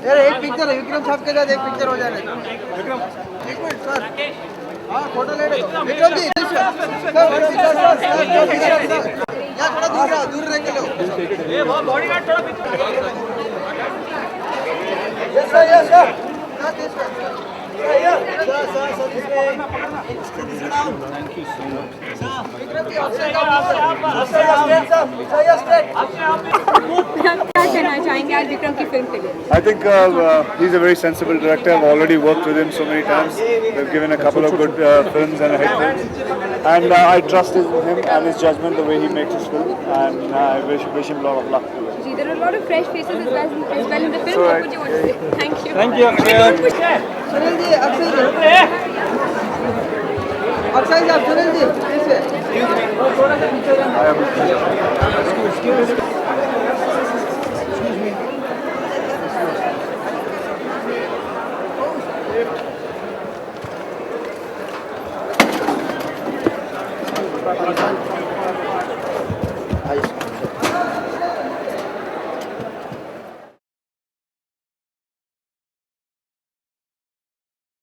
यार एक पिक्चर है विक्रम साहब के साथ एक पिक्चर हो जाने विक्रम एक मिनट सर हाँ फोटो ले विक्रम जी यार थोड़ा दूर रह के लो ये बहुत बॉडीगार्ड थोड़ा पीछे yes sir Thank you so much. क्या कहना चाहेंगे आज विक्रम की फिल्म के लिए? I think he's a very sensible director. I've already worked with him so many times. We've given a couple of good films and hit films. And I trust him and his judgment, the way he makes his film. And I wish him a lot of luck. There are a lot of fresh faces as well in the film. What would you want to say? Thank you. Thank you, Akshay. Sunil ji, Akshay ji. Akshay ji, Sunil ji. थोड़ा सा पीछे excuse me.